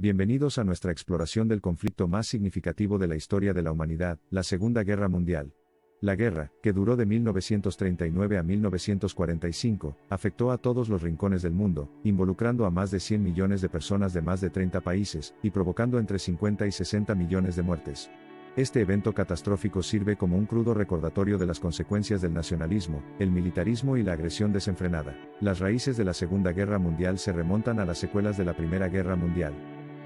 Bienvenidos a nuestra exploración del conflicto más significativo de la historia de la humanidad, la Segunda Guerra Mundial. La guerra, que duró de 1939 a 1945, afectó a todos los rincones del mundo, involucrando a más de 100 millones de personas de más de 30 países, y provocando entre 50 y 60 millones de muertes. Este evento catastrófico sirve como un crudo recordatorio de las consecuencias del nacionalismo, el militarismo y la agresión desenfrenada. Las raíces de la Segunda Guerra Mundial se remontan a las secuelas de la Primera Guerra Mundial.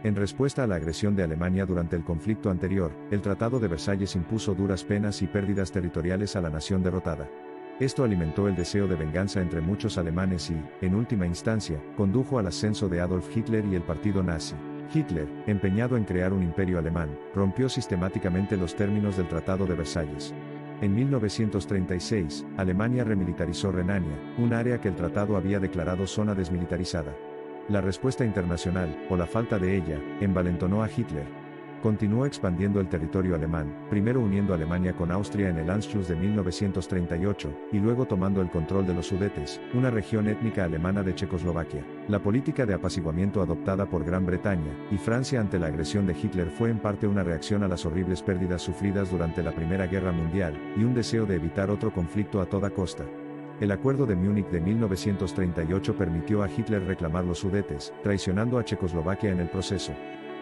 En respuesta a la agresión de Alemania durante el conflicto anterior, el Tratado de Versalles impuso duras penas y pérdidas territoriales a la nación derrotada. Esto alimentó el deseo de venganza entre muchos alemanes y, en última instancia, condujo al ascenso de Adolf Hitler y el partido nazi. Hitler, empeñado en crear un imperio alemán, rompió sistemáticamente los términos del Tratado de Versalles. En 1936, Alemania remilitarizó Renania, un área que el tratado había declarado zona desmilitarizada. La respuesta internacional, o la falta de ella, envalentonó a Hitler. Continuó expandiendo el territorio alemán, primero uniendo Alemania con Austria en el Anschluss de 1938, y luego tomando el control de los Sudetes, una región étnica alemana de Checoslovaquia. La política de apaciguamiento adoptada por Gran Bretaña y Francia ante la agresión de Hitler fue en parte una reacción a las horribles pérdidas sufridas durante la Primera Guerra Mundial, y un deseo de evitar otro conflicto a toda costa. El Acuerdo de Múnich de 1938 permitió a Hitler reclamar los Sudetes, traicionando a Checoslovaquia en el proceso.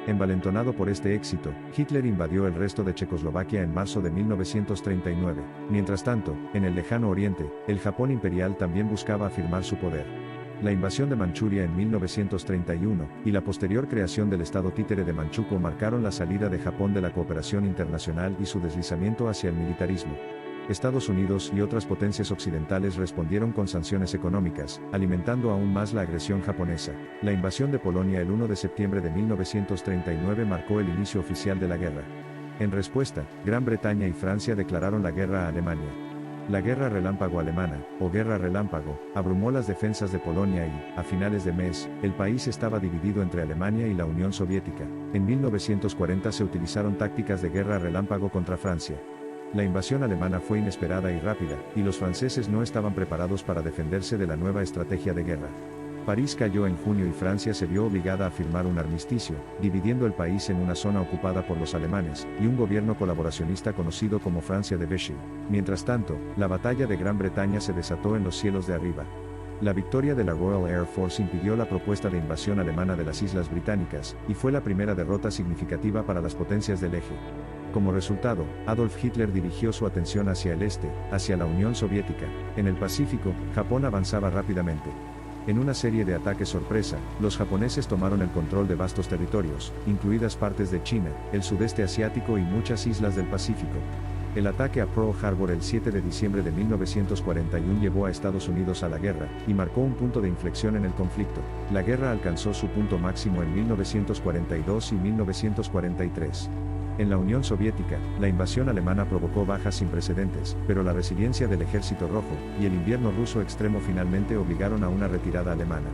Envalentonado por este éxito, Hitler invadió el resto de Checoslovaquia en marzo de 1939. Mientras tanto, en el lejano oriente, el Japón imperial también buscaba afirmar su poder. La invasión de Manchuria en 1931, y la posterior creación del Estado títere de Manchukuo marcaron la salida de Japón de la cooperación internacional y su deslizamiento hacia el militarismo. Estados Unidos y otras potencias occidentales respondieron con sanciones económicas, alimentando aún más la agresión japonesa. La invasión de Polonia el 1 de septiembre de 1939 marcó el inicio oficial de la guerra. En respuesta, Gran Bretaña y Francia declararon la guerra a Alemania. La Guerra Relámpago Alemana, o Guerra Relámpago, abrumó las defensas de Polonia y, a finales de mes, el país estaba dividido entre Alemania y la Unión Soviética. En 1940 se utilizaron tácticas de guerra relámpago contra Francia. La invasión alemana fue inesperada y rápida, y los franceses no estaban preparados para defenderse de la nueva estrategia de guerra. París cayó en junio y Francia se vio obligada a firmar un armisticio, dividiendo el país en una zona ocupada por los alemanes, y un gobierno colaboracionista conocido como Francia de Vichy. Mientras tanto, la batalla de Gran Bretaña se desató en los cielos de arriba. La victoria de la Royal Air Force impidió la propuesta de invasión alemana de las Islas Británicas, y fue la primera derrota significativa para las potencias del eje. Como resultado, Adolf Hitler dirigió su atención hacia el este, hacia la Unión Soviética. En el Pacífico, Japón avanzaba rápidamente. En una serie de ataques sorpresa, los japoneses tomaron el control de vastos territorios, incluidas partes de China, el sudeste asiático y muchas islas del Pacífico. El ataque a Pearl Harbor el 7 de diciembre de 1941 llevó a Estados Unidos a la guerra, y marcó un punto de inflexión en el conflicto. La guerra alcanzó su punto máximo en 1942 y 1943. En la Unión Soviética, la invasión alemana provocó bajas sin precedentes, pero la resiliencia del Ejército Rojo, y el invierno ruso extremo finalmente obligaron a una retirada alemana.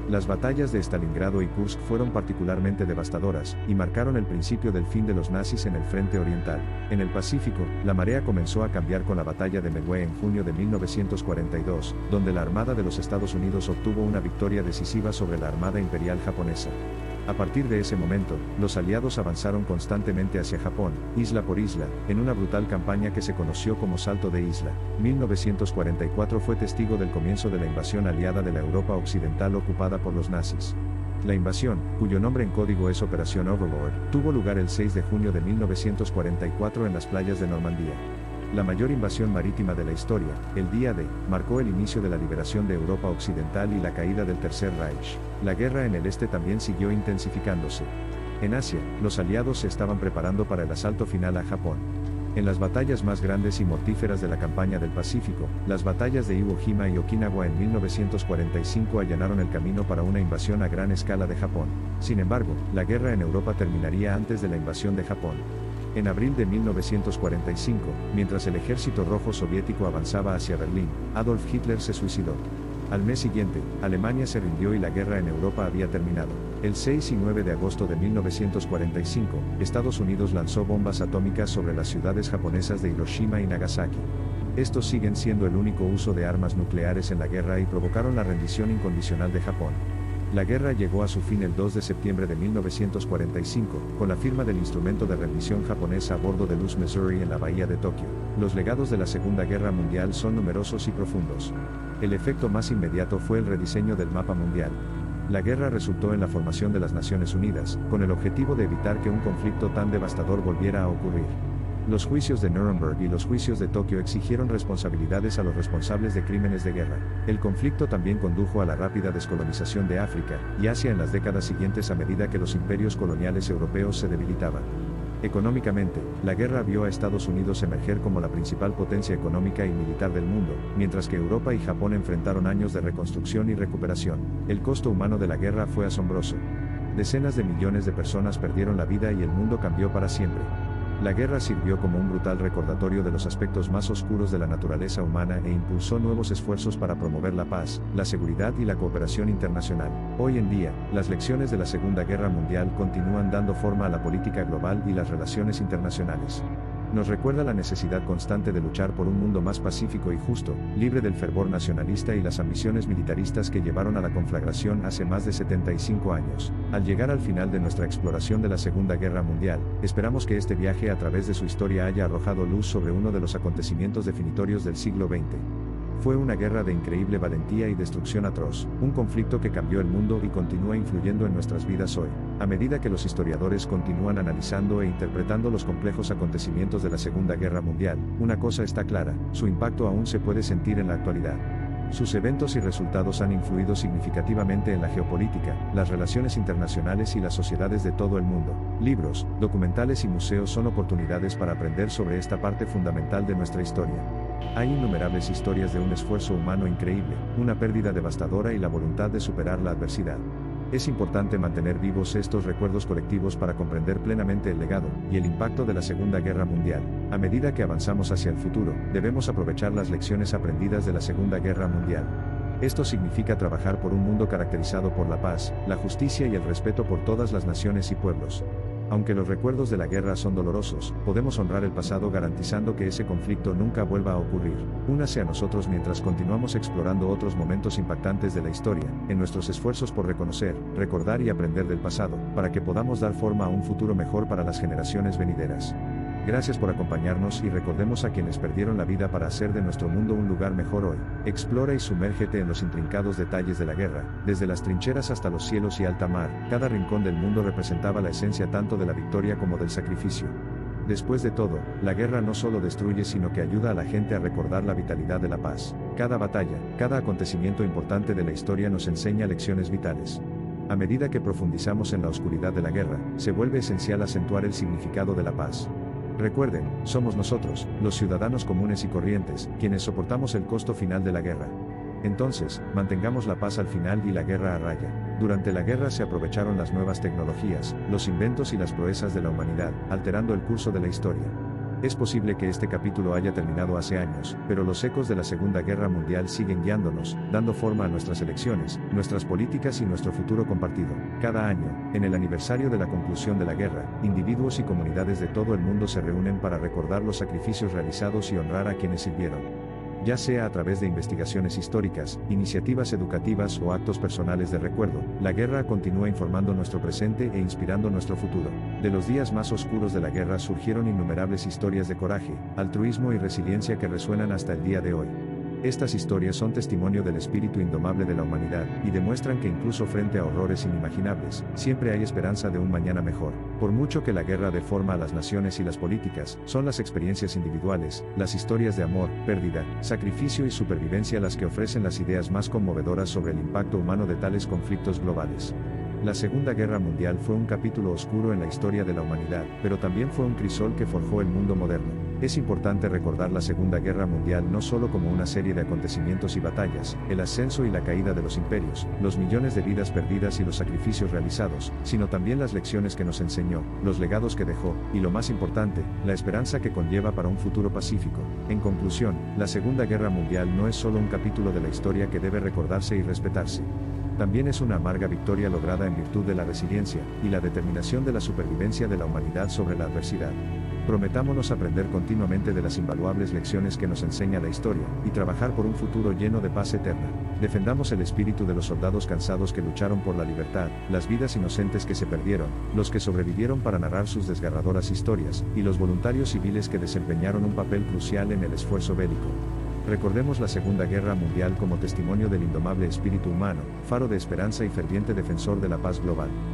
Las batallas de Stalingrado y Kursk fueron particularmente devastadoras, y marcaron el principio del fin de los nazis en el frente oriental. En el Pacífico, la marea comenzó a cambiar con la batalla de Midway en junio de 1942, donde la Armada de los Estados Unidos obtuvo una victoria decisiva sobre la Armada Imperial japonesa. A partir de ese momento, los aliados avanzaron constantemente hacia Japón, isla por isla, en una brutal campaña que se conoció como Salto de Isla. 1944 fue testigo del comienzo de la invasión aliada de la Europa Occidental ocupada por los nazis. La invasión, cuyo nombre en código es Operación Overlord, tuvo lugar el 6 de junio de 1944 en las playas de Normandía. La mayor invasión marítima de la historia, el Día D, marcó el inicio de la liberación de Europa Occidental y la caída del Tercer Reich. La guerra en el este también siguió intensificándose. En Asia, los aliados se estaban preparando para el asalto final a Japón. En las batallas más grandes y mortíferas de la campaña del Pacífico, las batallas de Iwo Jima y Okinawa en 1945 allanaron el camino para una invasión a gran escala de Japón. Sin embargo, la guerra en Europa terminaría antes de la invasión de Japón. En abril de 1945, mientras el Ejército Rojo Soviético avanzaba hacia Berlín, Adolf Hitler se suicidó. Al mes siguiente, Alemania se rindió y la guerra en Europa había terminado. El 6 y 9 de agosto de 1945, Estados Unidos lanzó bombas atómicas sobre las ciudades japonesas de Hiroshima y Nagasaki. Estos siguen siendo el único uso de armas nucleares en la guerra y provocaron la rendición incondicional de Japón. La guerra llegó a su fin el 2 de septiembre de 1945, con la firma del instrumento de rendición japonesa a bordo del USS Missouri en la bahía de Tokio. Los legados de la Segunda Guerra Mundial son numerosos y profundos. El efecto más inmediato fue el rediseño del mapa mundial. La guerra resultó en la formación de las Naciones Unidas, con el objetivo de evitar que un conflicto tan devastador volviera a ocurrir. Los juicios de Nuremberg y los juicios de Tokio exigieron responsabilidades a los responsables de crímenes de guerra. El conflicto también condujo a la rápida descolonización de África y Asia en las décadas siguientes a medida que los imperios coloniales europeos se debilitaban. Económicamente, la guerra vio a Estados Unidos emerger como la principal potencia económica y militar del mundo, mientras que Europa y Japón enfrentaron años de reconstrucción y recuperación. El costo humano de la guerra fue asombroso. Decenas de millones de personas perdieron la vida y el mundo cambió para siempre. La guerra sirvió como un brutal recordatorio de los aspectos más oscuros de la naturaleza humana e impulsó nuevos esfuerzos para promover la paz, la seguridad y la cooperación internacional. Hoy en día, las lecciones de la Segunda Guerra Mundial continúan dando forma a la política global y las relaciones internacionales. Nos recuerda la necesidad constante de luchar por un mundo más pacífico y justo, libre del fervor nacionalista y las ambiciones militaristas que llevaron a la conflagración hace más de 75 años. Al llegar al final de nuestra exploración de la Segunda Guerra Mundial, esperamos que este viaje a través de su historia haya arrojado luz sobre uno de los acontecimientos definitorios del siglo XX. Fue una guerra de increíble valentía y destrucción atroz, un conflicto que cambió el mundo y continúa influyendo en nuestras vidas hoy. A medida que los historiadores continúan analizando e interpretando los complejos acontecimientos de la Segunda Guerra Mundial, una cosa está clara: su impacto aún se puede sentir en la actualidad. Sus eventos y resultados han influido significativamente en la geopolítica, las relaciones internacionales y las sociedades de todo el mundo. Libros, documentales y museos son oportunidades para aprender sobre esta parte fundamental de nuestra historia. Hay innumerables historias de un esfuerzo humano increíble, una pérdida devastadora y la voluntad de superar la adversidad. Es importante mantener vivos estos recuerdos colectivos para comprender plenamente el legado y el impacto de la Segunda Guerra Mundial. A medida que avanzamos hacia el futuro, debemos aprovechar las lecciones aprendidas de la Segunda Guerra Mundial. Esto significa trabajar por un mundo caracterizado por la paz, la justicia y el respeto por todas las naciones y pueblos. Aunque los recuerdos de la guerra son dolorosos, podemos honrar el pasado garantizando que ese conflicto nunca vuelva a ocurrir. Únase a nosotros mientras continuamos explorando otros momentos impactantes de la historia, en nuestros esfuerzos por reconocer, recordar y aprender del pasado, para que podamos dar forma a un futuro mejor para las generaciones venideras. Gracias por acompañarnos y recordemos a quienes perdieron la vida para hacer de nuestro mundo un lugar mejor hoy. Explora y sumérgete en los intrincados detalles de la guerra, desde las trincheras hasta los cielos y alta mar. Cada rincón del mundo representaba la esencia tanto de la victoria como del sacrificio. Después de todo, la guerra no solo destruye sino que ayuda a la gente a recordar la vitalidad de la paz. Cada batalla, cada acontecimiento importante de la historia nos enseña lecciones vitales. A medida que profundizamos en la oscuridad de la guerra, se vuelve esencial acentuar el significado de la paz. Recuerden, somos nosotros, los ciudadanos comunes y corrientes, quienes soportamos el costo final de la guerra. Entonces, mantengamos la paz al final y la guerra a raya. Durante la guerra se aprovecharon las nuevas tecnologías, los inventos y las proezas de la humanidad, alterando el curso de la historia. Es posible que este capítulo haya terminado hace años, pero los ecos de la Segunda Guerra Mundial siguen guiándonos, dando forma a nuestras elecciones, nuestras políticas y nuestro futuro compartido. Cada año, en el aniversario de la conclusión de la guerra, individuos y comunidades de todo el mundo se reúnen para recordar los sacrificios realizados y honrar a quienes sirvieron. Ya sea a través de investigaciones históricas, iniciativas educativas o actos personales de recuerdo, la guerra continúa informando nuestro presente e inspirando nuestro futuro. De los días más oscuros de la guerra surgieron innumerables historias de coraje, altruismo y resiliencia que resuenan hasta el día de hoy. Estas historias son testimonio del espíritu indomable de la humanidad, y demuestran que incluso frente a horrores inimaginables, siempre hay esperanza de un mañana mejor. Por mucho que la guerra dé forma a las naciones y las políticas, son las experiencias individuales, las historias de amor, pérdida, sacrificio y supervivencia las que ofrecen las ideas más conmovedoras sobre el impacto humano de tales conflictos globales. La Segunda Guerra Mundial fue un capítulo oscuro en la historia de la humanidad, pero también fue un crisol que forjó el mundo moderno. Es importante recordar la Segunda Guerra Mundial no solo como una serie de acontecimientos y batallas, el ascenso y la caída de los imperios, los millones de vidas perdidas y los sacrificios realizados, sino también las lecciones que nos enseñó, los legados que dejó, y lo más importante, la esperanza que conlleva para un futuro pacífico. En conclusión, la Segunda Guerra Mundial no es solo un capítulo de la historia que debe recordarse y respetarse. También es una amarga victoria lograda en virtud de la resiliencia y la determinación de la supervivencia de la humanidad sobre la adversidad. Prometámonos aprender continuamente de las invaluables lecciones que nos enseña la historia, y trabajar por un futuro lleno de paz eterna. Defendamos el espíritu de los soldados cansados que lucharon por la libertad, las vidas inocentes que se perdieron, los que sobrevivieron para narrar sus desgarradoras historias, y los voluntarios civiles que desempeñaron un papel crucial en el esfuerzo bélico. Recordemos la Segunda Guerra Mundial como testimonio del indomable espíritu humano, faro de esperanza y ferviente defensor de la paz global.